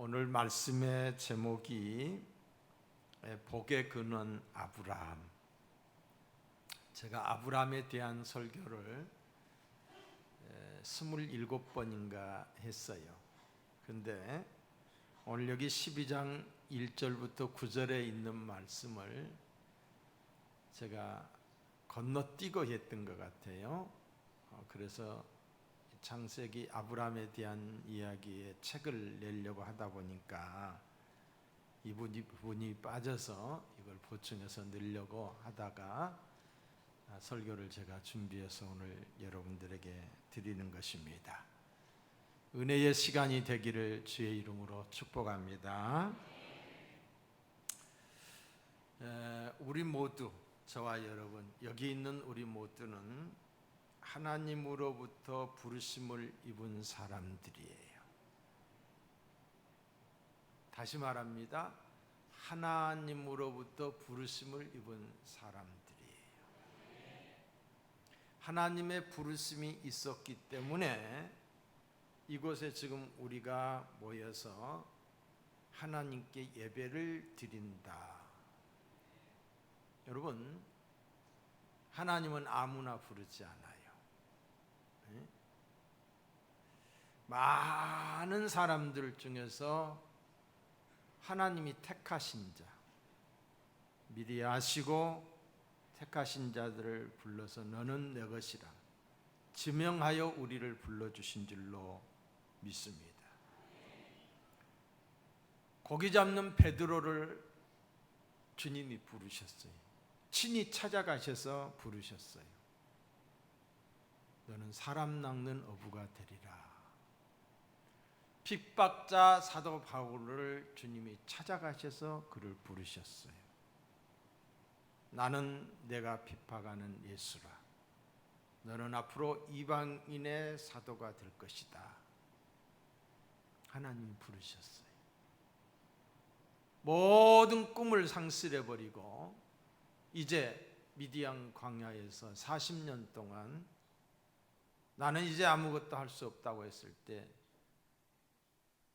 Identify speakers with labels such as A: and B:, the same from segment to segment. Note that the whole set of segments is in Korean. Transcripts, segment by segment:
A: 오늘 말씀의 제목이 복의 근원 아브라함. 제가 아브라함에 대한 설교를 27번인가 했어요. 근데 오늘 여기 12장 1절부터 9절에 있는 말씀을 제가 건너뛰고 했던 것 같아요. 그래서 창세기 아브라함에 대한 이야기의 책을 내려고 하다 보니까 이 부분이 빠져서 이걸 보충해서 넣으려고 하다가 설교를 제가 준비해서 오늘 여러분들에게 드리는 것입니다. 은혜의 시간이 되기를 주의 이름으로 축복합니다. 우리 모두, 저와 여러분, 여기 있는 우리 모두는 하나님으로부터 부르심을 입은 사람들이에요. 다시 말합니다. 하나님으로부터 부르심을 입은 사람들이에요. 하나님의 부르심이 있었기 때문에 이곳에 지금 우리가 모여서 하나님께 예배를 드린다. 여러분, 하나님은 아무나 부르지 않아요. 많은 사람들 중에서 하나님이 택하신 자, 미리 아시고 택하신 자들을 불러서 너는 내 것이라 지명하여 우리를 불러주신 줄로 믿습니다. 고기 잡는 베드로를 주님이 부르셨어요. 친히 찾아가셔서 부르셨어요. 너는 사람 낚는 어부가 되리라. 핍박자 사도 바울을 주님이 찾아가셔서 그를 부르셨어요. 나는 내가 핍박하는 예수라. 너는 앞으로 이방인의 사도가 될 것이다. 하나님이 부르셨어요. 모든 꿈을 상실해버리고 이제 미디안 광야에서 40년 동안 나는 이제 아무것도 할 수 없다고 했을 때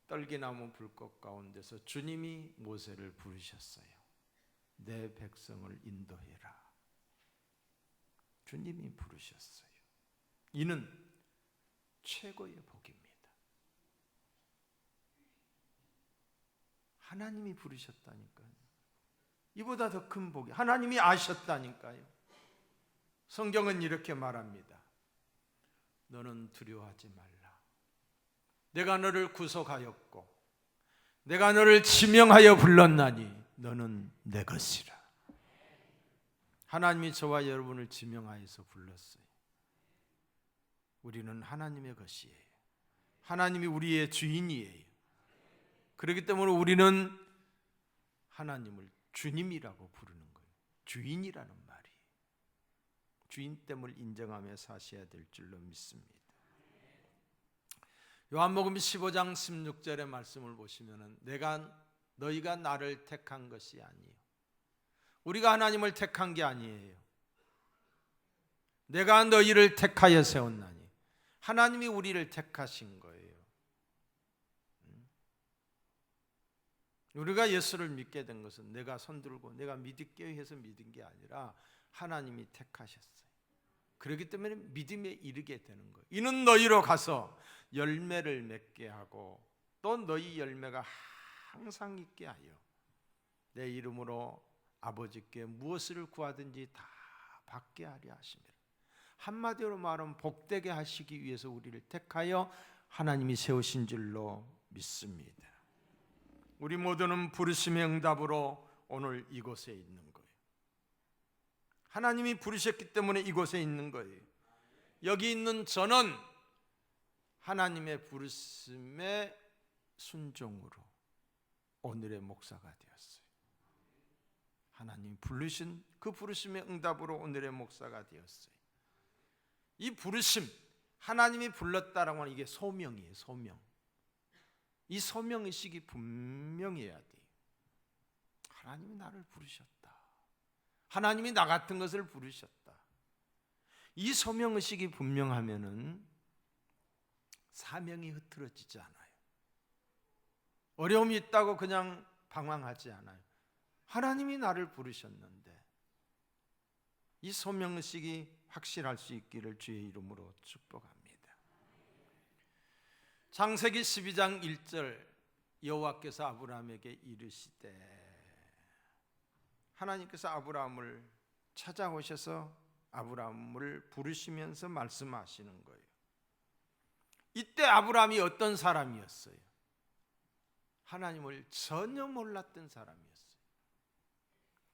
A: 떨기나무 불꽃 가운데서 주님이 모세를 부르셨어요. 내 백성을 인도해라. 주님이 부르셨어요. 이는 최고의 복입니다. 하나님이 부르셨다니까요. 이보다 더 큰 복이, 하나님이 아셨다니까요. 성경은 이렇게 말합니다. 너는 두려워하지 말라. 내가 너를 구속하였고 내가 너를 지명하여 불렀나니 너는 내 것이라. 하나님이 저와 여러분을 지명하여서 불렀어요. 우리는 하나님의 것이에요. 하나님이 우리의 주인이에요. 그렇기 때문에 우리는 하나님을 주님이라고 부르는 거예요. 주인이라는 말이에요. 주인됨을 인정하며 사셔야 될 줄로 믿습니다. 요한복음 15장 16절의 말씀을 보시면 너희가 나를 택한 것이 아니에요. 우리가 하나님을 택한 게 아니에요. 내가 너희를 택하여 세웠나니. 하나님이 우리를 택하신 거예요. 우리가 예수를 믿게 된 것은 내가 손들고 내가 믿을게 해서 믿은 게 아니라 하나님이 택하셨어요. 그렇기 때문에 믿음에 이르게 되는 거예요. 이는 너희로 가서 열매를 맺게 하고 또 너희 열매가 항상 있게 하여 내 이름으로 아버지께 무엇을 구하든지 다 받게 하려 하심이라. 한마디로 말하면 복되게 하시기 위해서 우리를 택하여 하나님이 세우신 줄로 믿습니다. 우리 모두는 부르심의 응답으로 오늘 이곳에 있는 거예요. 하나님이 부르셨기 때문에 이곳에 있는 거예요. 여기 있는 저는 하나님의 부르심의 순종으로 오늘의 목사가 되었어요. 하나님이 부르신 그 부르심의 응답으로 오늘의 목사가 되었어요. 이 부르심, 하나님이 불렀다라고 하는 이게 소명이에요. 소명. 이 소명의식이 분명해야 돼요. 하나님이 나를 부르셨다. 하나님이 나 같은 것을 부르셨다. 이 소명의식이 분명하면은 사명이 흐트러지지 않아요. 어려움이 있다고 그냥 방황하지 않아요. 하나님이 나를 부르셨는데 이 소명의식이 확실할 수 있기를 주의 이름으로 축복합니다. 창세기 12장 1절 여호와께서 아브라함에게 이르시되, 하나님께서 아브라함을 찾아오셔서 아브라함을 부르시면서 말씀하시는 거예요. 이때 아브라함이 어떤 사람이었어요? 하나님을 전혀 몰랐던 사람이었어요.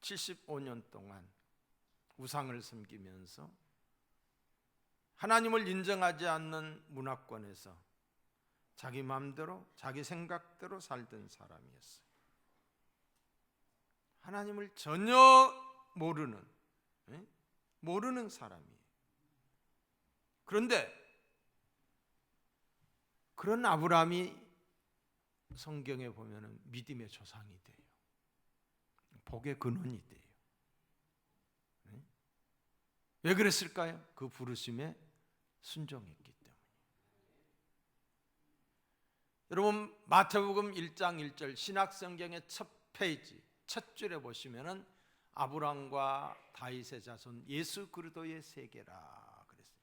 A: 75년 동안 우상을 섬기면서 하나님을 인정하지 않는 문화권에서 자기 마음대로 자기 생각대로 살던 사람이었어요. 하나님을 전혀 모르는 사람이에요. 그런데 그런 아브라함이 성경에 보면은 믿음의 조상이 돼요. 복의 근원이 돼요. 왜 그랬을까요? 그 부르심에 순종했기 때문에. 여러분 마태복음 1장 1절 신약성경의 첫 페이지 첫 줄에 보시면은 아브라함과 다윗의 자손 예수 그리스도의 세계라 그랬어요.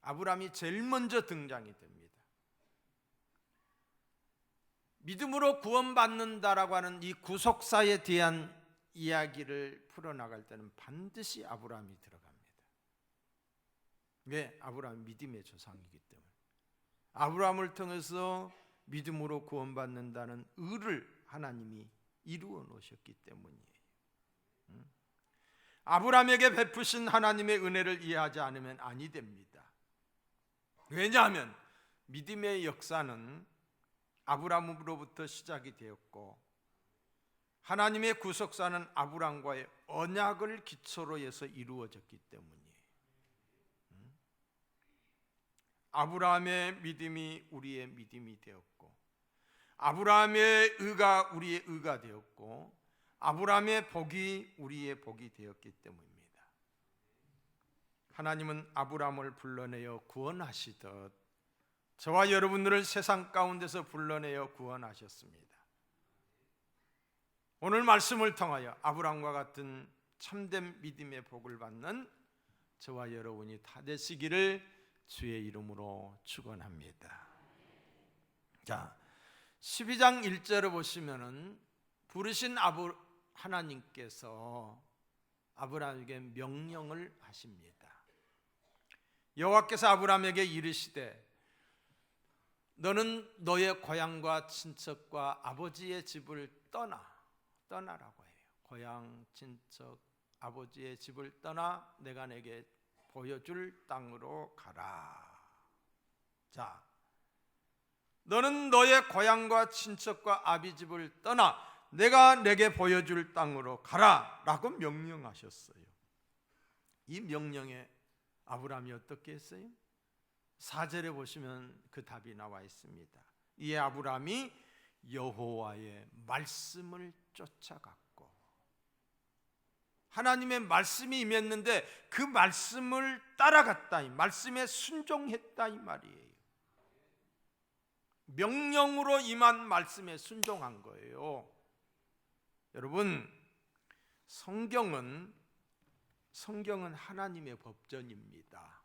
A: 아브라함이 제일 먼저 등장이 됩니다. 믿음으로 구원받는다라고 하는 이 구속사에 대한 이야기를 풀어나갈 때는 반드시 아브라함이 들어갑니다. 왜? 아브라함이 믿음의 조상이기 때문에. 아브라함을 통해서 믿음으로 구원받는다는 의를 하나님이 이루어 놓으셨기 때문이에요. 아브라함에게 베푸신 하나님의 은혜를 이해하지 않으면 아니 됩니다. 왜냐하면 믿음의 역사는 아브라함으로부터 시작이 되었고 하나님의 구속사는 아브라함과의 언약을 기초로 해서 이루어졌기 때문이에요. 아브라함의 믿음이 우리의 믿음이 되었고 아브라함의 의가 우리의 의가 되었고 아브라함의 복이 우리의 복이 되었기 때문입니다. 하나님은 아브라함을 불러내어 구원하시듯 저와 여러분들을 세상 가운데서 불러내어 구원하셨습니다. 오늘 말씀을 통하여 아브라함과 같은 참된 믿음의 복을 받는 저와 여러분이 다 되시기를 주의 이름으로 축원합니다. 자, 12장 1절을 보시면은 부르신 하나님께서 아브라함에게 명령을 하십니다. 여호와께서 아브라함에게 이르시되 너는 너의 고향과 친척과 아버지의 집을 떠나라고 해요. 고향, 친척, 아버지의 집을 떠나 내가 내게 보여줄 땅으로 가라. 자, 너는 너의 고향과 친척과 아비 집을 떠나 내가 내게 보여줄 땅으로 가라 라고 명령하셨어요. 이 명령에 아브라함이 어떻게 했어요? 4절에 보시면 그 답이 나와 있습니다. 이에 아브라함이 여호와의 말씀을 쫓아갔고 하나님의 말씀이 임했는데 그 말씀을 따라갔다, 이 말씀에 순종했다 이 말이에요. 명령으로 임한 말씀에 순종한 거예요. 여러분, 성경은 하나님의 법전입니다.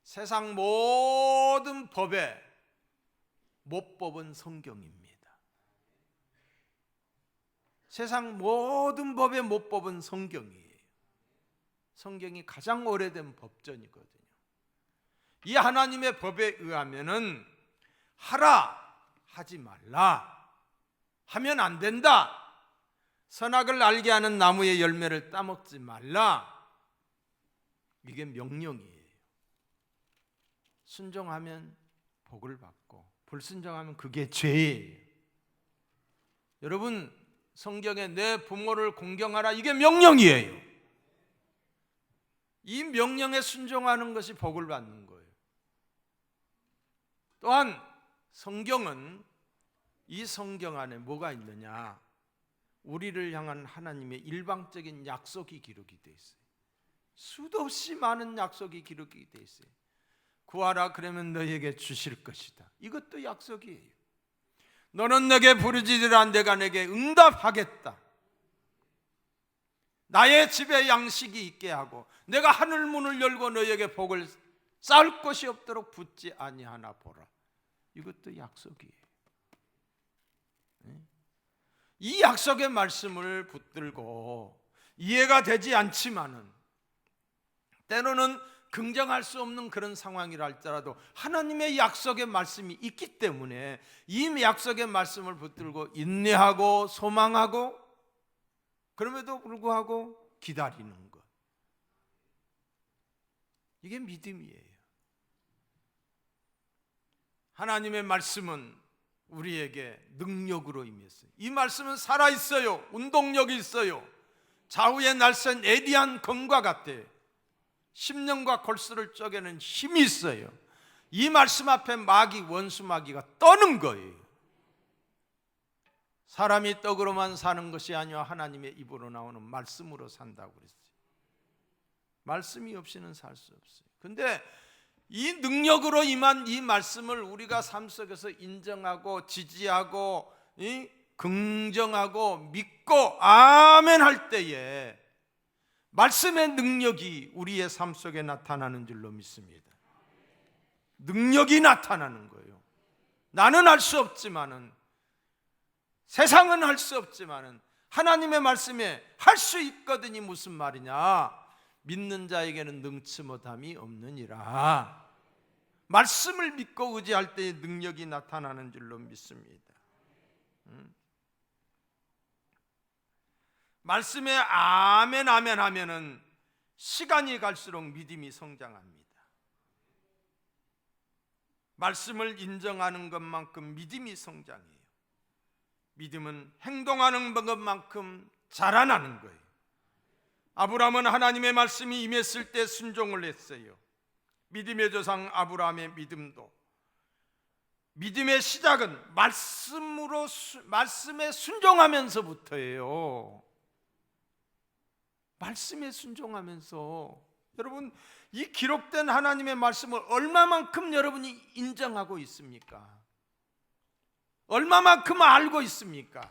A: 세상 모든 법의 모법은 성경입니다. 세상 모든 법의 모법은 성경이에요. 성경이 가장 오래된 법전이거든요. 이 하나님의 법에 의하면은 하라, 하지 말라, 하면 안 된다, 선악을 알게 하는 나무의 열매를 따먹지 말라, 이게 명령이에요. 순종하면 복을 받고 불순종하면 그게 죄예요. 여러분, 성경에 내 부모를 공경하라, 이게 명령이에요. 이 명령에 순종하는 것이 복을 받는 거예요. 또한 성경은, 이 성경 안에 뭐가 있느냐? 우리를 향한 하나님의 일방적인 약속이 기록이 되어 있어요. 수도 없이 많은 약속이 기록이 되어 있어요. 구하라 그러면 너희에게 주실 것이다, 이것도 약속이에요. 너는 내게 부르짖으라 내가 내게 응답하겠다. 나의 집에 양식이 있게 하고 내가 하늘 문을 열고 너에게 복을 쌓을 것이 없도록 붙지 아니하나 보라. 이것도 약속이에요. 이 약속의 말씀을 붙들고 이해가 되지 않지만은 때로는 긍정할 수 없는 그런 상황이라 할지라도 하나님의 약속의 말씀이 있기 때문에 이 약속의 말씀을 붙들고 인내하고 소망하고 그럼에도 불구하고 기다리는 것, 이게 믿음이에요. 하나님의 말씀은 우리에게 능력으로 임했어요. 이 말씀은 살아있어요. 운동력이 있어요. 좌우의 날쌘 에디한 검과 같아요. 심령과 골수를 쪼개는 힘이 있어요. 이 말씀 앞에 마귀, 원수 마귀가 떠는 거예요. 사람이 떡으로만 사는 것이 아니라 하나님의 입으로 나오는 말씀으로 산다고 그랬어요. 말씀이 없이는 살 수 없어요. 근데 이 능력으로 임한 이 말씀을 우리가 삶 속에서 인정하고 지지하고 긍정하고 믿고 아멘 할 때에 말씀의 능력이 우리의 삶 속에 나타나는 줄로 믿습니다. 능력이 나타나는 거예요. 나는 할 수 없지만은, 세상은 할 수 없지만은 하나님의 말씀에 할 수 있거든이 무슨 말이냐? 믿는 자에게는 능치 못함이 없느니라. 말씀을 믿고 의지할 때의 능력이 나타나는 줄로 믿습니다. 말씀에 아멘 아멘 하면은 시간이 갈수록 믿음이 성장합니다. 말씀을 인정하는 것만큼 믿음이 성장해요. 믿음은 행동하는 것만큼 자라나는 거예요. 아브라함은 하나님의 말씀이 임했을 때 순종을 했어요. 믿음의 조상 아브라함의 믿음도, 믿음의 시작은 말씀에 순종하면서부터예요. 말씀에 순종하면서, 여러분 이 기록된 하나님의 말씀을 얼마만큼 여러분이 인정하고 있습니까? 얼마만큼 알고 있습니까?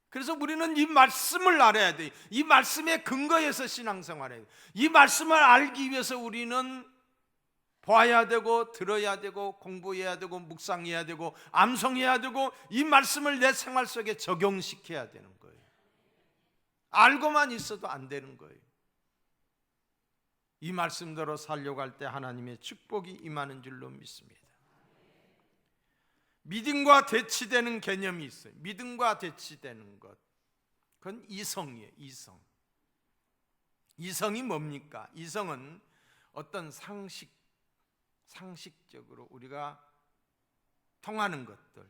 A: 그래서 우리는 이 말씀을 알아야 돼요. 이 말씀의 근거에서 신앙생활해야 돼요. 이 말씀을 알기 위해서 우리는 봐야 되고 들어야 되고 공부해야 되고 묵상해야 되고 암송해야 되고 이 말씀을 내 생활 속에 적용시켜야 되는 거예요. 알고만 있어도 안 되는 거예요. 이 말씀대로 살려고 할 때 하나님의 축복이 임하는 줄로 믿습니다. 믿음과 대치되는 개념이 있어요. 믿음과 대치되는 것, 그건 이성이에요. 이성이 뭡니까? 이성은 어떤 상식적으로 우리가 통하는 것들,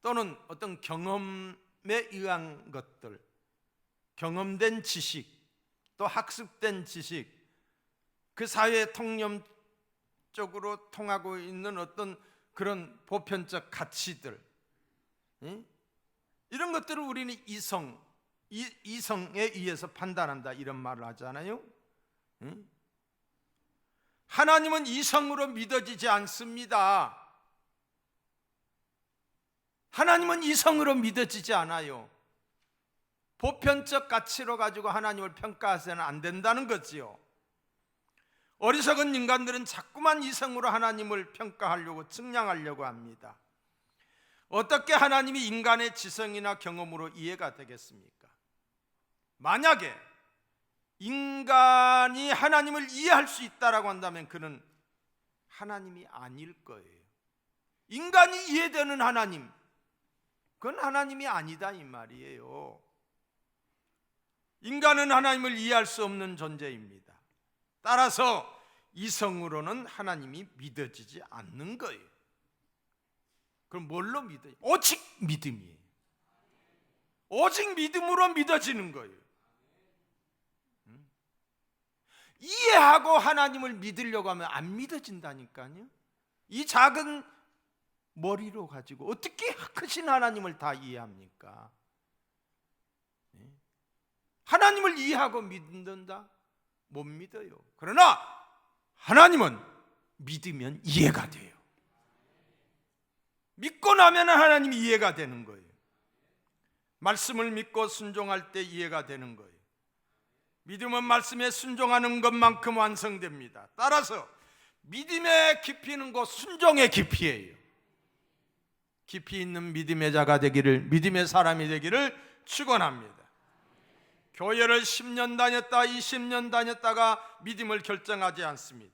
A: 또는 어떤 경험에 의한 것들, 경험된 지식, 또 학습된 지식, 그 사회에 통념적으로 통하고 있는 어떤 그런 보편적 가치들, 이런 것들을 우리는 이성에 의해서 판단한다, 이런 말을 하잖아요. 하나님은 이성으로 믿어지지 않습니다. 하나님은 이성으로 믿어지지 않아요. 보편적 가치로 가지고 하나님을 평가해서는 안 된다는 거지요. 어리석은 인간들은 자꾸만 이성으로 하나님을 평가하려고 측량하려고 합니다. 어떻게 하나님이 인간의 지성이나 경험으로 이해가 되겠습니까? 만약에 인간이 하나님을 이해할 수 있다라고 한다면 그는 하나님이 아닐 거예요. 인간이 이해되는 하나님, 그건 하나님이 아니다 이 말이에요. 인간은 하나님을 이해할 수 없는 존재입니다. 따라서 이성으로는 하나님이 믿어지지 않는 거예요. 그럼 뭘로 믿어요? 오직 믿음이에요. 오직 믿음으로 믿어지는 거예요. 이해하고 하나님을 믿으려고 하면 안 믿어진다니까요. 이 작은 머리로 가지고 어떻게 크신 하나님을 다 이해합니까? 하나님을 이해하고 믿는다? 못 믿어요. 그러나 하나님은 믿으면 이해가 돼요. 믿고 나면 하나님이 이해가 되는 거예요. 말씀을 믿고 순종할 때 이해가 되는 거예요. 믿음은 말씀에 순종하는 것만큼 완성됩니다. 따라서 믿음의 깊이는 곧 순종의 깊이예요. 깊이 있는 믿음의 자가 되기를, 믿음의 사람이 되기를 축원합니다. 교회를 10년 다녔다, 20년 다녔다가 믿음을 결정하지 않습니다.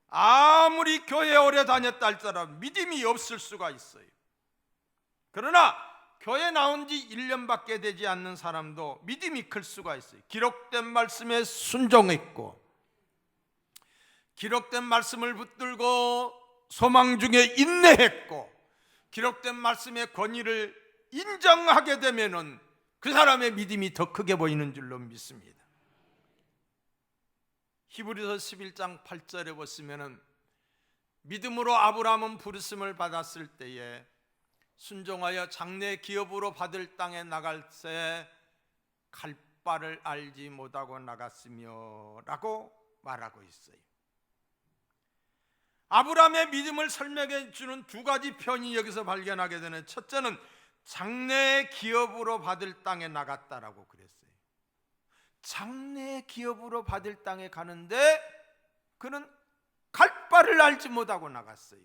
A: 아무리 교회에 오래 다녔다 할지라도 믿음이 없을 수가 있어요. 그러나 교회 나온 지 1년밖에 되지 않는 사람도 믿음이 클 수가 있어요. 기록된 말씀에 순종했고, 기록된 말씀을 붙들고 소망 중에 인내했고, 기록된 말씀의 권위를 인정하게 되면은 그 사람의 믿음이 더 크게 보이는 줄로 믿습니다. 히브리서 11장 8절에 보시면은 믿음으로 아브라함은 부르심을 받았을 때에 순종하여 장래 기업으로 받을 땅에 나갈 새 갈 바를 알지 못하고 나갔으며 라고 말하고 있어요. 아브라함의 믿음을 설명해 주는 두 가지 표현이 여기서 발견하게 되는, 첫째는 장래 기업으로 받을 땅에 나갔다라고 그랬어요. 장래 기업으로 받을 땅에 가는데 그는 갈 바를 알지 못하고 나갔어요.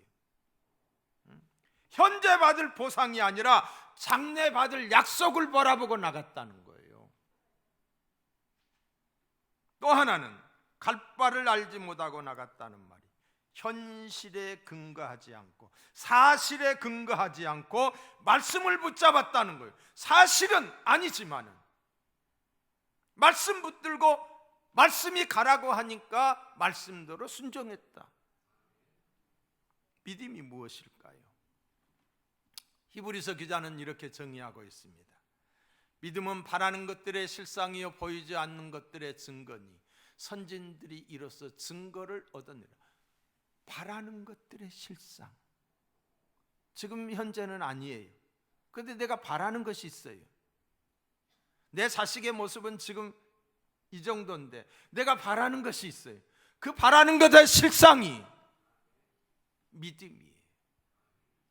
A: 현재 받을 보상이 아니라 장래 받을 약속을 바라보고 나갔다는 거예요. 또 하나는 갈 바를 알지 못하고 나갔다는 말이 현실에 근거하지 않고, 사실에 근거하지 않고 말씀을 붙잡았다는 거예요. 사실은 아니지만은 말씀 붙들고 말씀이 가라고 하니까 말씀대로 순종했다. 믿음이 무엇일까요? 히브리서 기자는 이렇게 정의하고 있습니다. 믿음은 바라는 것들의 실상이요 보이지 않는 것들의 증거니 선진들이 이로써 증거를 얻어내라. 바라는 것들의 실상. 지금 현재는 아니에요. 그런데 내가 바라는 것이 있어요. 내 자식의 모습은 지금 이 정도인데 내가 바라는 것이 있어요. 그 바라는 것의 실상이 믿음이에요.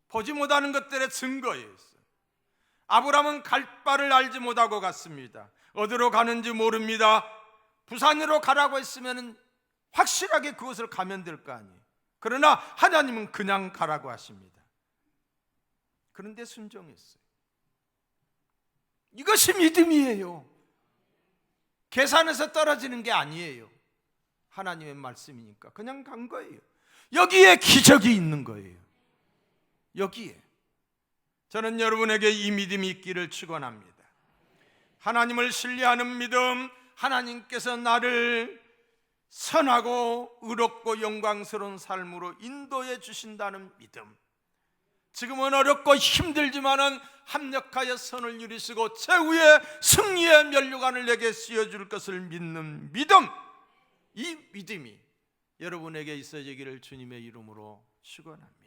A: 보지 못하는 것들의 증거예요. 아브라함은 갈 바를 알지 못하고 갔습니다. 어디로 가는지 모릅니다. 부산으로 가라고 했으면 확실하게 그곳을 가면 될 거 아니에요. 그러나 하나님은 그냥 가라고 하십니다. 그런데 순종했어요. 이것이 믿음이에요. 계산해서 떨어지는 게 아니에요. 하나님의 말씀이니까 그냥 간 거예요. 여기에 기적이 있는 거예요. 여기에. 저는 여러분에게 이 믿음이 있기를 축원합니다. 하나님을 신뢰하는 믿음, 하나님께서 나를 선하고 의롭고 영광스러운 삶으로 인도해 주신다는 믿음. 지금은 어렵고 힘들지만은 합력하여 선을 이루시고 최후의 승리의 면류관을 내게 씌워줄 것을 믿는 믿음. 이 믿음이 여러분에게 있어지기를 주님의 이름으로 축원합니다.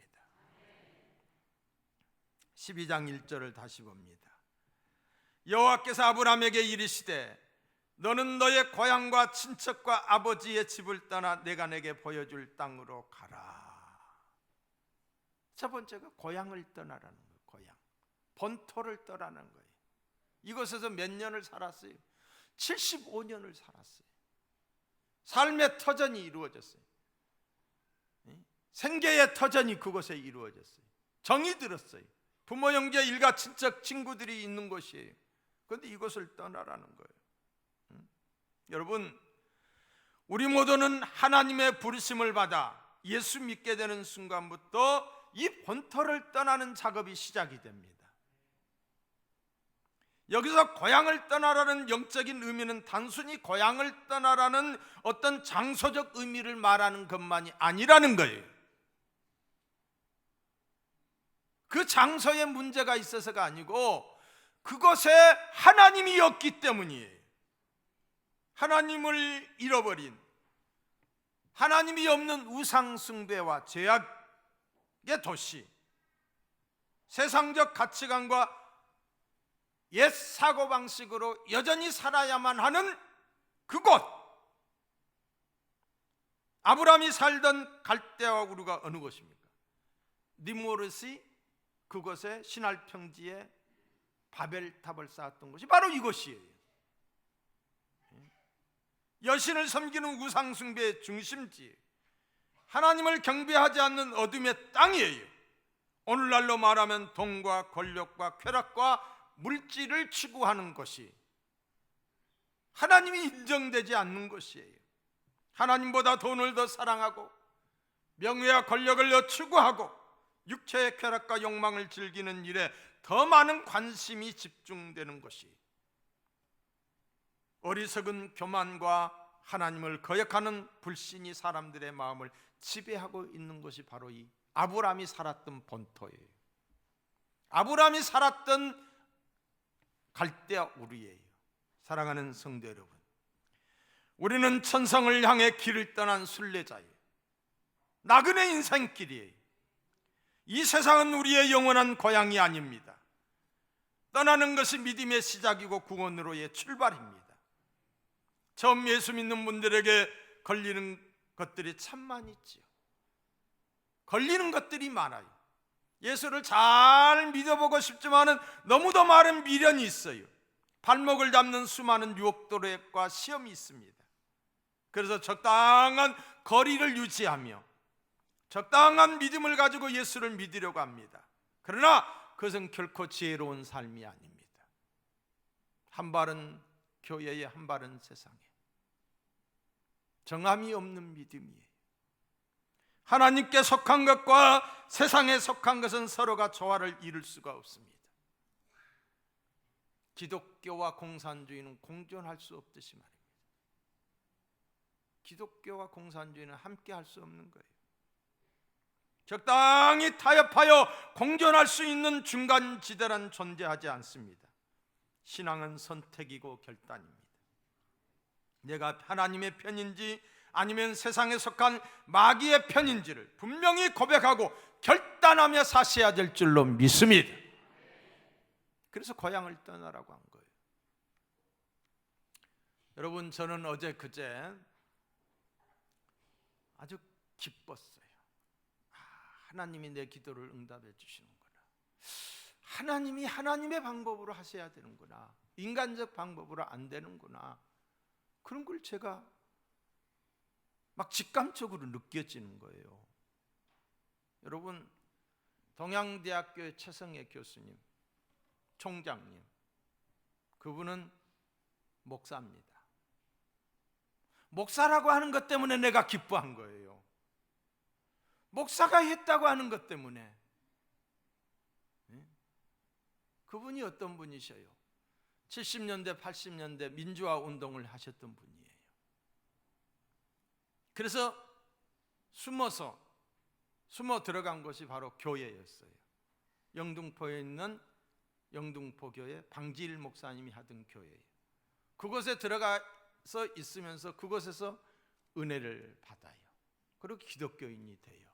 A: 12장 1절을 다시 봅니다. 여호와께서 아브라함에게 이르시되 너는 너의 고향과 친척과 아버지의 집을 떠나 내가 내게 보여줄 땅으로 가라. 첫 번째가 고향을 떠나라는 거예요. 고향, 본토를 떠나는 거예요. 이곳에서 몇 년을 살았어요? 75년을 살았어요. 삶의 터전이 이루어졌어요. 생계의 터전이 그곳에 이루어졌어요. 정이 들었어요. 부모, 형제, 일가, 친척, 친구들이 있는 곳이에요. 그런데 이곳을 떠나라는 거예요. 여러분, 우리 모두는 하나님의 부르심을 받아 예수 믿게 되는 순간부터 이 본토를 떠나는 작업이 시작이 됩니다. 여기서 고향을 떠나라는 영적인 의미는 단순히 고향을 떠나라는 어떤 장소적 의미를 말하는 것만이 아니라는 거예요. 그 장소에 문제가 있어서가 아니고 그것에 하나님이 없기 때문이에요. 하나님을 잃어버린, 하나님이 없는 우상숭배와 죄악의 도시, 세상적 가치관과 옛 사고방식으로 여전히 살아야만 하는 그곳. 아브라함이 살던 갈대아 우르가 어느 곳입니까? 니무르시 그곳에 신할 평지에 바벨탑을 쌓았던 것이 바로 이곳이에요. 여신을 섬기는 우상 숭배의 중심지, 하나님을 경배하지 않는 어둠의 땅이에요. 오늘날로 말하면 돈과 권력과 쾌락과 물질을 추구하는 것이 하나님이 인정되지 않는 것이에요. 하나님보다 돈을 더 사랑하고 명예와 권력을 더 추구하고 육체의 쾌락과 욕망을 즐기는 일에 더 많은 관심이 집중되는 것이 어리석은 교만과 하나님을 거역하는 불신이 사람들의 마음을 지배하고 있는 것이 바로 이 아브라함이 살았던 본토예요. 아브라함이 살았던 갈대아 우르예요. 사랑하는 성도 여러분, 우리는 천성을 향해 길을 떠난 순례자예요. 나그네 인생길이에요. 이 세상은 우리의 영원한 고향이 아닙니다. 떠나는 것이 믿음의 시작이고 구원으로의 출발입니다. 처음 예수 믿는 분들에게 걸리는 것들이 참 많이 있지요. 걸리는 것들이 많아요. 예수를 잘 믿어보고 싶지만은 너무도 많은 미련이 있어요. 발목을 잡는 수많은 유혹도래과 시험이 있습니다. 그래서 적당한 거리를 유지하며 적당한 믿음을 가지고 예수를 믿으려고 합니다. 그러나 그것은 결코 지혜로운 삶이 아닙니다. 한 발은 교회에 한 발은 세상에, 정함이 없는 믿음이에요. 하나님께 속한 것과 세상에 속한 것은 서로가 조화를 이룰 수가 없습니다. 기독교와 공산주의는 공존할 수 없듯이 말입니다. 기독교와 공산주의는 함께 할 수 없는 거예요. 적당히 타협하여 공존할 수 있는 중간지대란 존재하지 않습니다. 신앙은 선택이고 결단입니다. 내가 하나님의 편인지 아니면 세상에 속한 마귀의 편인지를 분명히 고백하고 결단하며 사셔야 될 줄로 믿습니다. 그래서 고향을 떠나라고 한 거예요. 여러분, 저는 어제 그제 아주 기뻤어요. 하나님이 내 기도를 응답해 주시는구나. 하나님이 하나님의 방법으로 하셔야 되는구나. 인간적 방법으로 안 되는구나. 그런 걸 제가 막 직감적으로 느껴지는 거예요. 여러분, 동양대학교의 최성애 교수님, 총장님, 그분은 목사입니다. 목사라고 하는 것 때문에 내가 기뻐한 거예요. 목사가 했다고 하는 것 때문에. 그분이 어떤 분이셔요? 70년대, 80년대 민주화 운동을 하셨던 분이에요. 그래서 숨어 들어간 것이 바로 교회였어요. 영등포에 있는 영등포교회 방지일 목사님이 하던 교회예요. 그곳에 들어가서 있으면서 그곳에서 은혜를 받아요. 그리고 기독교인이 돼요.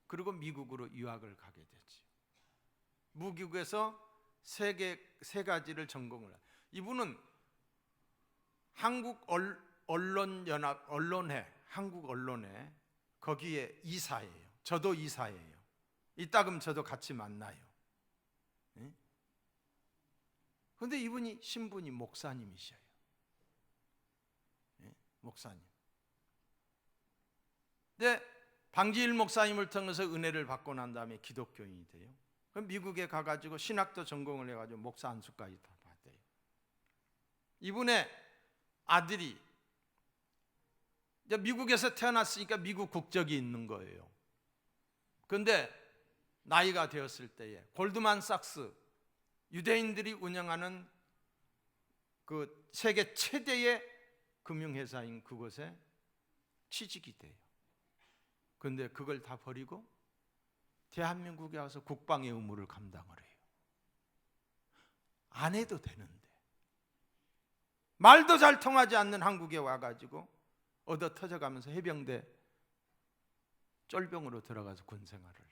A: 그리고 미국으로 유학을 가게 되죠. 미국에서 세 가지를 전공을 해요. 이분은 한국 언론회, 한국 언론회 거기에 이사예요. 저도 이사예요. 이따금 저도 같이 만나요. 그런데 이분이 신분이 목사님이셔요. 목사님. 근데 방지일 목사님을 통해서 은혜를 받고 난 다음에 기독교인이 돼요. 그럼 미국에 가가지고 신학도 전공을 해가지고 목사 안수까지 다 받아요. 이분의 아들이 이제 미국에서 태어났으니까 미국 국적이 있는 거예요. 그런데 나이가 되었을 때에 골드만삭스, 유대인들이 운영하는 그 세계 최대의 금융회사인 그곳에 취직이 돼요. 그런데 그걸 다 버리고 대한민국에 와서 국방의 의무를 감당을 해요. 안 해도 되는데 말도 잘 통하지 않는 한국에 와가지고 얻어 터져가면서 해병대 쫄병으로 들어가서 군생활을 해요.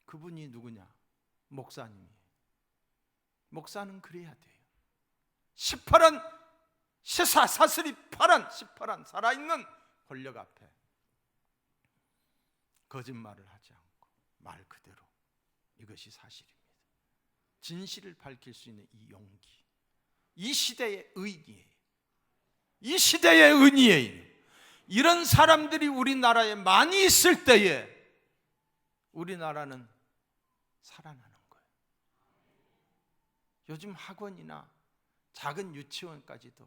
A: 그분이 누구냐? 목사님이에요. 목사는 그래야 돼요. 시퍼런 사슬이 파란 시퍼런 살아있는 권력 앞에 거짓말을 하지 않고 말 그대로 이것이 사실입니다. 진실을 밝힐 수 있는 이 용기, 이 시대의 의인이에요. 이 시대의 은이에요. 이런 사람들이 우리나라에 많이 있을 때에 우리나라는 살아나는 거예요. 요즘 학원이나 작은 유치원까지도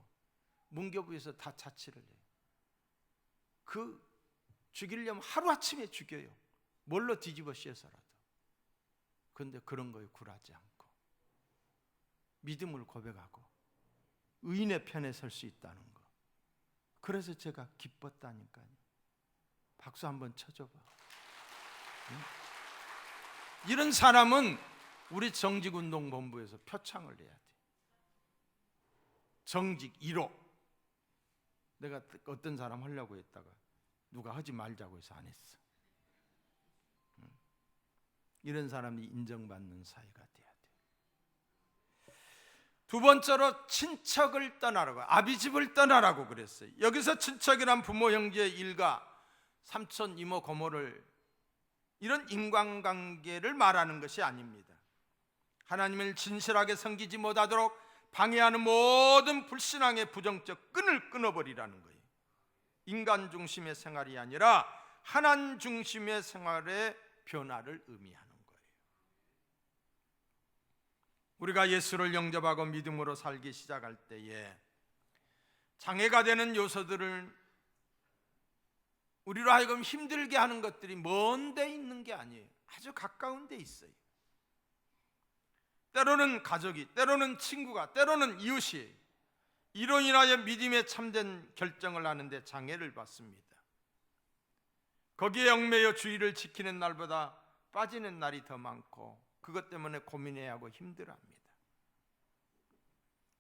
A: 문교부에서 다 자취를 해요. 그 죽이려면 하루아침에 죽여요. 뭘로 뒤집어 씌워서라도. 그런데 그런 거에 굴하지 않고 믿음을 고백하고 의인의 편에 설 수 있다는 거. 그래서 제가 기뻤다니까요. 박수 한번 쳐줘봐. 이런 사람은 우리 정직운동본부에서 표창을 내야 돼. 정직 1호. 내가 어떤 사람 하려고 했다가 누가 하지 말자고 해서 안 했어. 이런 사람이 인정받는 사회가 돼야 돼. 두 번째로 친척을 떠나라고, 아비집을 떠나라고 그랬어요. 여기서 친척이란 부모, 형제, 일가, 삼촌, 이모, 고모를 이런 인간관계를 말하는 것이 아닙니다. 하나님을 진실하게 섬기지 못하도록 방해하는 모든 불신앙의 부정적 끈을 끊어버리라는 거예요. 인간 중심의 생활이 아니라 하나님 중심의 생활의 변화를 의미하는 거예요. 우리가 예수를 영접하고 믿음으로 살기 시작할 때에 장애가 되는 요소들을 우리로 하여금 힘들게 하는 것들이 먼 데 있는 게 아니에요. 아주 가까운 데 있어요. 때로는 가족이, 때로는 친구가, 때로는 이웃이 이로 인하여 믿음에 참된 결정을 하는데 장애를 받습니다. 거기에 얽매여 주의를 지키는 날보다 빠지는 날이 더 많고 그것 때문에 고민해야 하고 힘들어합니다.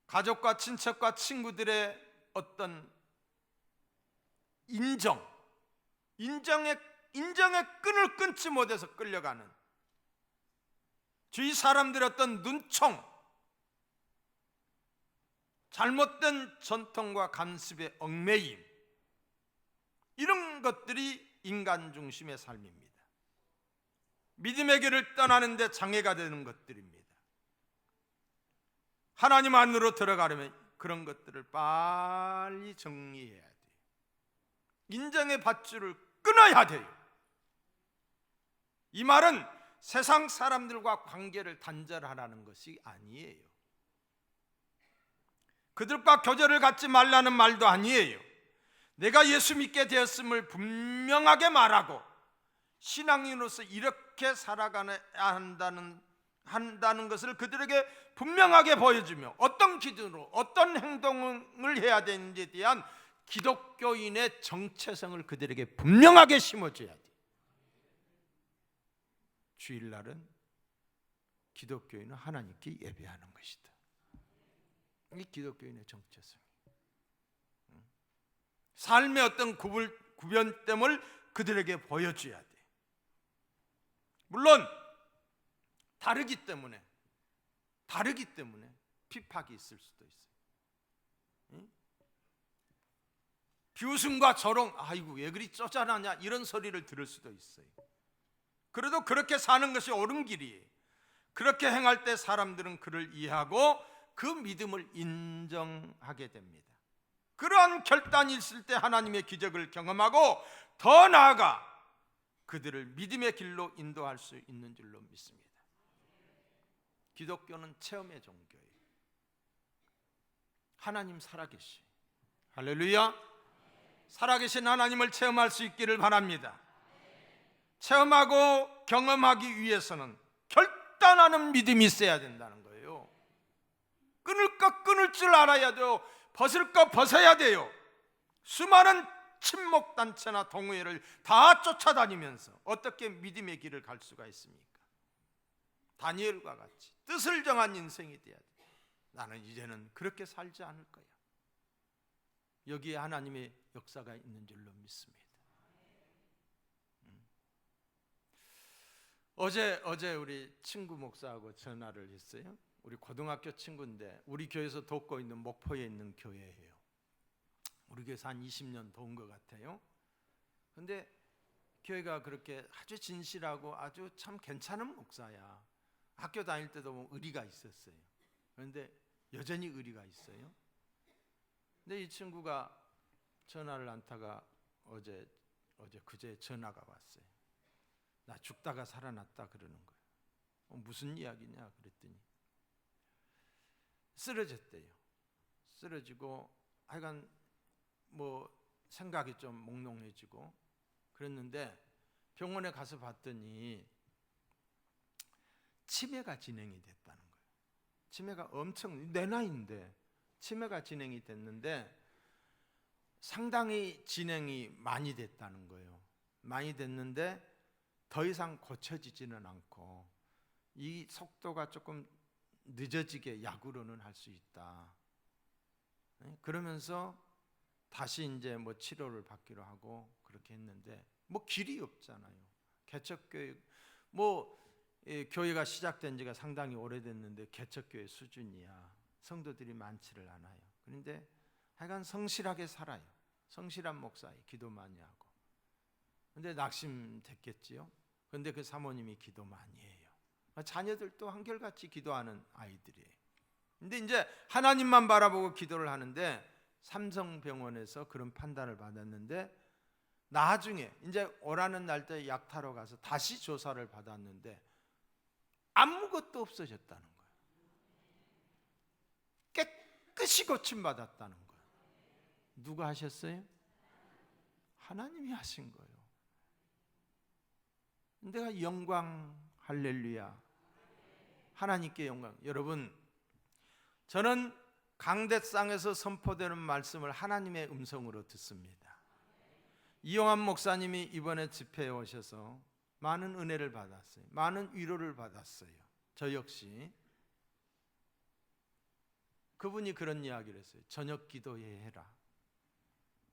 A: 가족과 친척과 친구들의 어떤 인정의 끈을 끊지 못해서 끌려가는 주위 사람들의 어떤 눈총, 잘못된 전통과 감습의 얽매임, 이런 것들이 인간 중심의 삶입니다. 믿음의 길을 떠나는데 장애가 되는 것들입니다. 하나님 안으로 들어가려면 그런 것들을 빨리 정리해야 돼요. 인정의 밧줄을 끊어야 돼요. 이 말은 세상 사람들과 관계를 단절하라는 것이 아니에요. 그들과 교제를 갖지 말라는 말도 아니에요. 내가 예수 믿게 되었음을 분명하게 말하고 신앙인으로서 이렇게 살아가야 한다는 것을 그들에게 분명하게 보여주며 어떤 기준으로 어떤 행동을 해야 되는지에 대한 기독교인의 정체성을 그들에게 분명하게 심어줘야 돼요. 주일날은 기독교인은 하나님께 예배하는 것이다. 이 기독교인의 정체성. 삶의 어떤 구별됨을 그들에게 보여줘야 돼. 물론 다르기 때문에 핍박이 있을 수도 있어요. 비웃음과 조롱, 아이고 왜 그리 쪼잔하냐 이런 소리를 들을 수도 있어요. 그래도 그렇게 사는 것이 옳은 길이에요. 그렇게 행할 때 사람들은 그를 이해하고 그 믿음을 인정하게 됩니다. 그러한 결단이 있을 때 하나님의 기적을 경험하고 더 나아가 그들을 믿음의 길로 인도할 수 있는 줄로 믿습니다. 기독교는 체험의 종교예요. 하나님 살아계시. 할렐루야. 살아계신 하나님을 체험할 수 있기를 바랍니다. 체험하고 경험하기 위해서는 결단하는 믿음이 있어야 된다는 거예요. 끊을 것 끊을 줄 알아야 돼요. 벗을 것 벗어야 돼요. 수많은 친목단체나 동호회를 다 쫓아다니면서 어떻게 믿음의 길을 갈 수가 있습니까? 다니엘과 같이 뜻을 정한 인생이 돼야 돼. 나는 이제는 그렇게 살지 않을 거야. 여기에 하나님의 역사가 있는 줄로 믿습니다. 어제 우리 친구 목사하고 전화를 했어요. 우리 고등학교 친구인데 우리 교회에서 돕고 있는 목포에 있는 교회예요. 우리 교회에서 한 20년 도운 것 같아요. 근데 교회가 그렇게 아주 진실하고 아주 참 괜찮은 목사야. 학교 다닐 때도 뭐 의리가 있었어요. 그런데 여전히 의리가 있어요. 근데 이 친구가 전화를 않다가 어제 그제 전화가 왔어요. 나 죽다가 살아났다 그러는 거예요. 무슨 이야기냐 그랬더니 쓰러졌대요. 쓰러지고 하여간 뭐 생각이 좀 몽롱해지고 그랬는데 병원에 가서 봤더니 치매가 진행이 됐다는 거예요. 치매가 엄청, 내 나이인데 치매가 진행이 됐는데 상당히 진행이 많이 됐다는 거예요. 많이 됐는데 더 이상 고쳐지지는 않고 이 속도가 조금 늦어지게 약으로는 할 수 있다. 그러면서 다시 이제 뭐 치료를 받기로 하고 그렇게 했는데 뭐 길이 없잖아요. 개척교회 뭐 교회가 시작된 지가 상당히 오래됐는데 개척교회 수준이야. 성도들이 많지를 않아요. 그런데 하여간 성실하게 살아요. 성실한 목사예요. 기도 많이 하고. 근데 낙심됐겠지요. 그런데 그 사모님이 기도 많이 해요. 자녀들도 한결같이 기도하는 아이들이에요. 근데 이제 하나님만 바라보고 기도를 하는데 삼성병원에서 그런 판단을 받았는데 나중에 이제 오라는 날짜에 약 타러 가서 다시 조사를 받았는데 아무것도 없어졌다는 거예요. 깨끗이 고침받았다는 거예요. 누가 하셨어요? 하나님이 하신 거예요. 내가 영광, 할렐루야. 하나님께 영광. 여러분, 저는 강대상에서 선포되는 말씀을 하나님의 음성으로 듣습니다. 이용한 목사님이 이번에 집회에 오셔서 많은 은혜를 받았어요. 많은 위로를 받았어요. 저 역시. 그분이 그런 이야기를 했어요. 저녁 기도회 해라.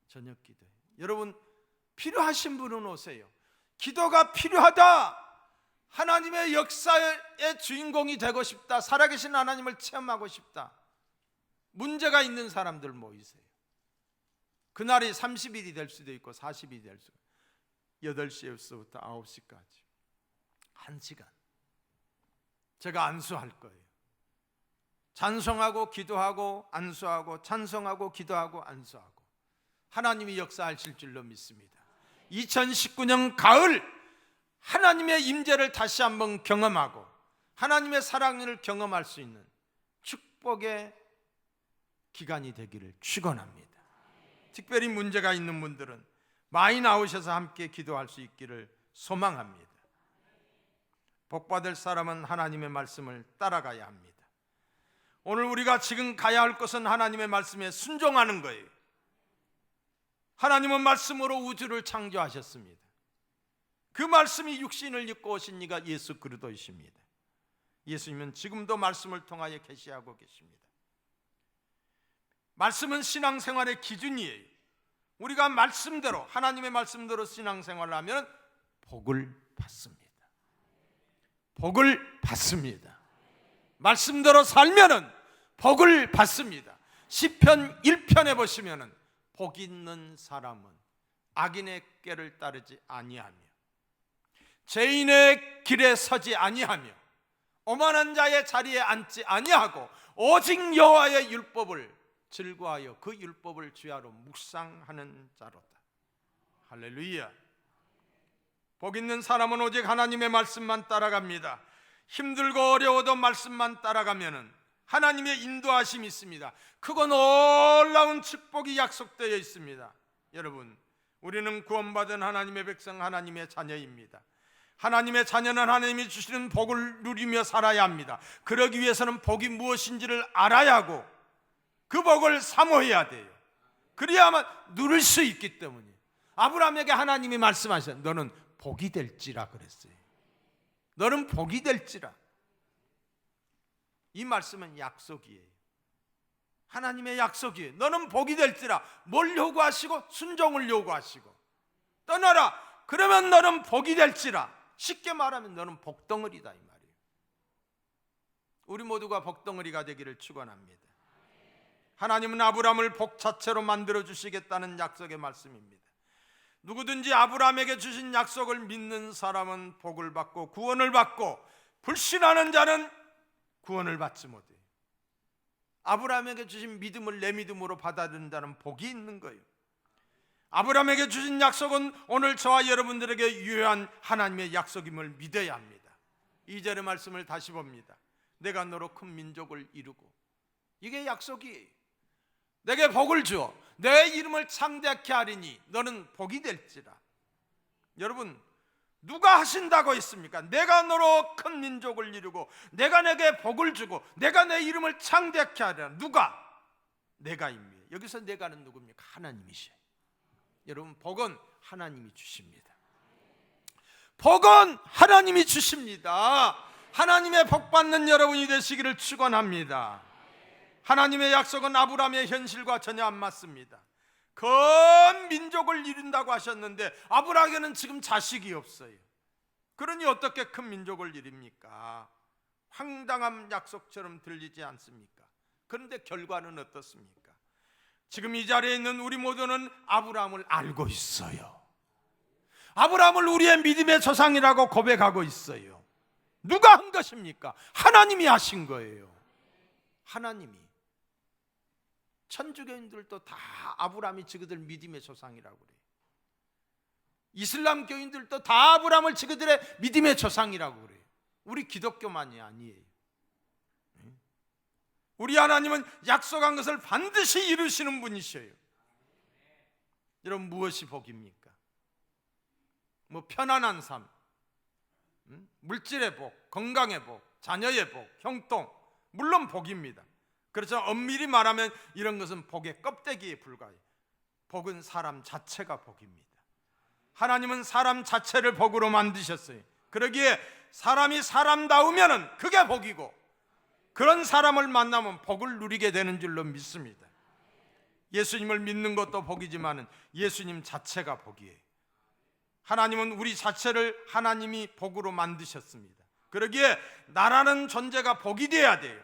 A: 저녁 기도회. 여러분, 필요하신 분은 오세요. 기도가 필요하다. 하나님의 역사의 주인공이 되고 싶다. 살아계신 하나님을 체험하고 싶다. 문제가 있는 사람들 모이세요. 그날이 30일이 될 수도 있고 40일이 될 수도 있고 8시에서부터 9시까지 1시간 제가 안수할 거예요. 찬송하고 기도하고 안수하고 찬송하고 기도하고 안수하고 하나님이 역사하실 줄로 믿습니다. 2019년 가을 하나님의 임재를 다시 한번 경험하고 하나님의 사랑을 경험할 수 있는 축복의 기간이 되기를 축원합니다. 특별히 문제가 있는 분들은 많이 나오셔서 함께 기도할 수 있기를 소망합니다. 복받을 사람은 하나님의 말씀을 따라가야 합니다. 오늘 우리가 지금 가야 할 것은 하나님의 말씀에 순종하는 거예요. 하나님은 말씀으로 우주를 창조하셨습니다. 그 말씀이 육신을 입고 오신 이가 예수 그리스도이십니다. 예수님은 지금도 말씀을 통하여 계시하고 계십니다. 말씀은 신앙생활의 기준이에요. 우리가 말씀대로 하나님의 말씀대로 신앙생활을 하면 복을 받습니다. 복을 받습니다. 말씀대로 살면은 복을 받습니다. 시편 1편에 보시면은 복 있는 사람은 악인의 꾀를 따르지 아니하며 죄인의 길에 서지 아니하며 오만한 자의 자리에 앉지 아니하고 오직 여호와의 율법을 즐거워하여 그 율법을 주야로 묵상하는 자로다. 할렐루야. 복 있는 사람은 오직 하나님의 말씀만 따라갑니다. 힘들고 어려워도 말씀만 따라가면은 하나님의 인도하심이 있습니다. 크고 놀라운 축복이 약속되어 있습니다. 여러분, 우리는 구원받은 하나님의 백성, 하나님의 자녀입니다. 하나님의 자녀는 하나님이 주시는 복을 누리며 살아야 합니다. 그러기 위해서는 복이 무엇인지를 알아야 하고 그 복을 사모해야 돼요. 그래야만 누릴 수 있기 때문에 아브라함에게 하나님이 말씀하셨어요. 너는 복이 될지라 그랬어요. 너는 복이 될지라. 이 말씀은 약속이에요. 하나님의 약속이에요. 너는 복이 될지라. 뭘 요구하시고? 순종을 요구하시고 떠나라. 그러면 너는 복이 될지라. 쉽게 말하면 너는 복덩어리다 이 말이에요. 우리 모두가 복덩어리가 되기를 축원합니다. 하나님은 아브라함을 복 자체로 만들어 주시겠다는 약속의 말씀입니다. 누구든지 아브라함에게 주신 약속을 믿는 사람은 복을 받고 구원을 받고, 불신하는 자는 구원을 받지 못해요. 아브라함에게 주신 믿음을 내 믿음으로 받아들인다는 복이 있는 거예요. 아브라함에게 주신 약속은 오늘 저와 여러분들에게 유효한 하나님의 약속임을 믿어야 합니다. 2절의 말씀을 다시 봅니다. 내가 너로 큰 민족을 이루고, 이게 약속이에요. 내게 복을 주어 내 이름을 창대케 하리니 너는 복이 될지라. 여러분, 누가 하신다고 했습니까? 내가 너로 큰 민족을 이루고 내가 내게 복을 주고 내가 내 이름을 창대케 하리라. 누가? 내가입니다. 여기서 내가는 누굽니까? 하나님이시에요. 여러분, 복은 하나님이 주십니다. 복은 하나님이 주십니다. 하나님의 복 받는 여러분이 되시기를 축원합니다. 하나님의 약속은 아브라함의 현실과 전혀 안 맞습니다. 큰 민족을 이룬다고 하셨는데 아브라함에게는 지금 자식이 없어요. 그러니 어떻게 큰 민족을 이룹니까? 황당한 약속처럼 들리지 않습니까? 그런데 결과는 어떻습니까? 지금 이 자리에 있는 우리 모두는 아브라함을 알고 있어요. 아브라함을 우리의 믿음의 조상이라고 고백하고 있어요. 누가 한 것입니까? 하나님이 하신 거예요. 하나님이. 천주교인들도 다 아브라함이 지그들 믿음의 조상이라고 그래요. 이슬람 교인들도 다 아브라함을 지그들의 믿음의 조상이라고 그래요. 우리 기독교만이 아니에요. 우리 하나님은 약속한 것을 반드시 이루시는 분이셔요. 여러분, 무엇이 복입니까? 뭐 편안한 삶, 물질의 복, 건강의 복, 자녀의 복, 형통, 물론 복입니다. 그렇죠. 엄밀히 말하면 이런 것은 복의 껍데기에 불과해요. 복은 사람 자체가 복입니다. 하나님은 사람 자체를 복으로 만드셨어요. 그러기에 사람이 사람다우면 그게 복이고, 그런 사람을 만나면 복을 누리게 되는 줄로 믿습니다. 예수님을 믿는 것도 복이지만 예수님 자체가 복이에요. 하나님은 우리 자체를 하나님이 복으로 만드셨습니다. 그러기에 나라는 존재가 복이 되어야 돼요.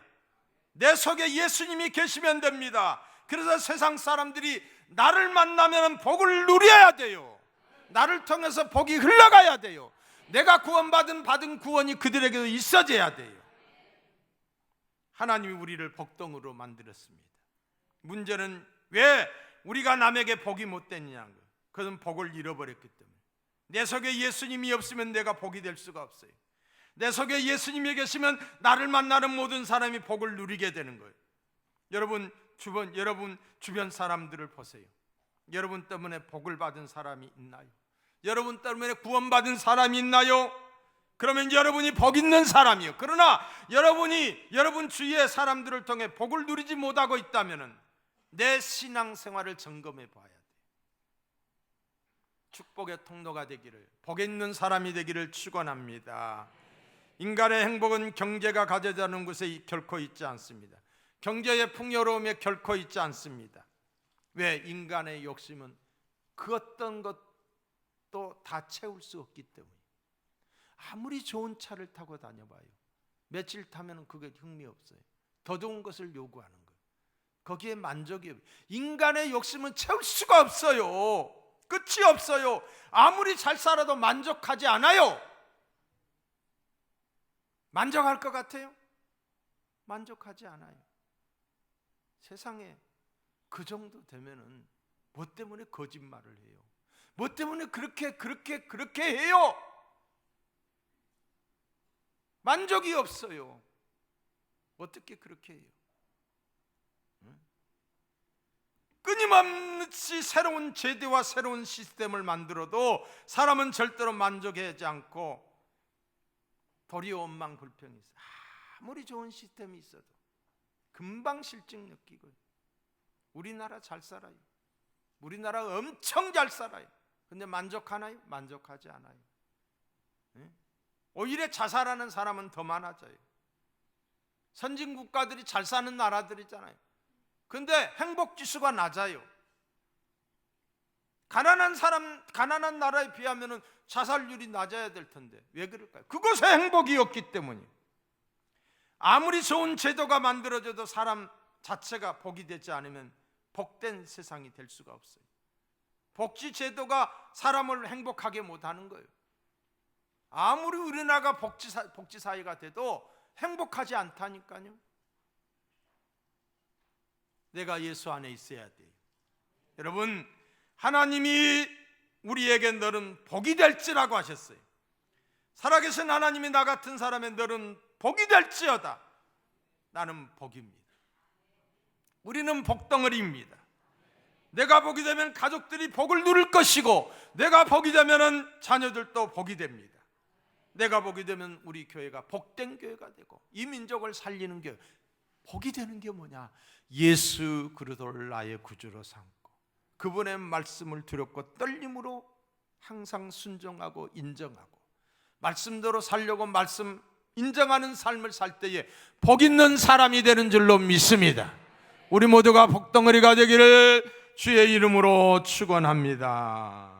A: 내 속에 예수님이 계시면 됩니다. 그래서 세상 사람들이 나를 만나면 복을 누려야 돼요. 나를 통해서 복이 흘러가야 돼요. 내가 받은 구원이 그들에게도 있어져야 돼요. 하나님이 우리를 복덩으로 만들었습니다. 문제는 왜 우리가 남에게 복이 못 되느냐는 거예요. 그것은 복을 잃어버렸기 때문에. 내 속에 예수님이 없으면 내가 복이 될 수가 없어요. 내 속에 예수님이 계시면 나를 만나는 모든 사람이 복을 누리게 되는 거예요. 여러분 주변 사람들을 보세요. 여러분 때문에 복을 받은 사람이 있나요? 여러분 때문에 구원받은 사람이 있나요? 그러면 여러분이 복 있는 사람이요. 그러나 여러분 주위의 사람들을 통해 복을 누리지 못하고 있다면 내 신앙생활을 점검해 봐야 돼요. 축복의 통로가 되기를, 복 있는 사람이 되기를 축원합니다. 인간의 행복은 경제가 가져다는 곳에 결코 있지 않습니다. 경제의 풍요로움에 결코 있지 않습니다. 왜? 인간의 욕심은 그 어떤 것도 다 채울 수 없기 때문에. 아무리 좋은 차를 타고 다녀봐요. 며칠 타면 그게 흥미없어요. 더 좋은 것을 요구하는 거예요. 거기에 만족이 없어요. 인간의 욕심은 채울 수가 없어요. 끝이 없어요. 아무리 잘 살아도 만족하지 않아요. 만족할 것 같아요? 만족하지 않아요. 세상에 그 정도 되면은 뭐 때문에 거짓말을 해요? 뭐 때문에 그렇게 해요? 만족이 없어요. 어떻게 그렇게 해요? 끊임없이 새로운 제도와 새로운 시스템을 만들어도 사람은 절대로 만족하지 않고 도리어 원망불평이 있어요. 아무리 좋은 시스템이 있어도 금방 실증 느끼고요. 우리나라 잘 살아요. 우리나라 엄청 잘 살아요. 근데 만족하나요? 만족하지 않아요. 오히려 자살하는 사람은 더 많아져요. 선진국가들이 잘 사는 나라들이잖아요. 근데 행복지수가 낮아요. 가난한 나라에 비하면 자살률이 낮아야 될 텐데 왜 그럴까요? 그곳에 행복이 없기 때문이에요. 아무리 좋은 제도가 만들어져도 사람 자체가 복이 되지 않으면 복된 세상이 될 수가 없어요. 복지 제도가 사람을 행복하게 못하는 거예요. 아무리 우리나라가 복지 사회가 돼도 행복하지 않다니까요. 내가 예수 안에 있어야 돼요. 여러분, 하나님이 우리에게 너는 복이 될지라고 하셨어요. 살아계신 하나님이 나 같은 사람의 너는 복이 될지어다. 나는 복입니다. 우리는 복덩어리입니다. 내가 복이 되면 가족들이 복을 누릴 것이고, 내가 복이 되면 자녀들도 복이 됩니다. 내가 복이 되면 우리 교회가 복된 교회가 되고 이 민족을 살리는 교회. 복이 되는 게 뭐냐? 예수 그리스도를 나의 구주로 삼고 그분의 말씀을 두렵고 떨림으로 항상 순종하고 인정하고 말씀대로 살려고 말씀 인정하는 삶을 살 때에 복 있는 사람이 되는 줄로 믿습니다. 우리 모두가 복덩어리가 되기를 주의 이름으로 축원합니다.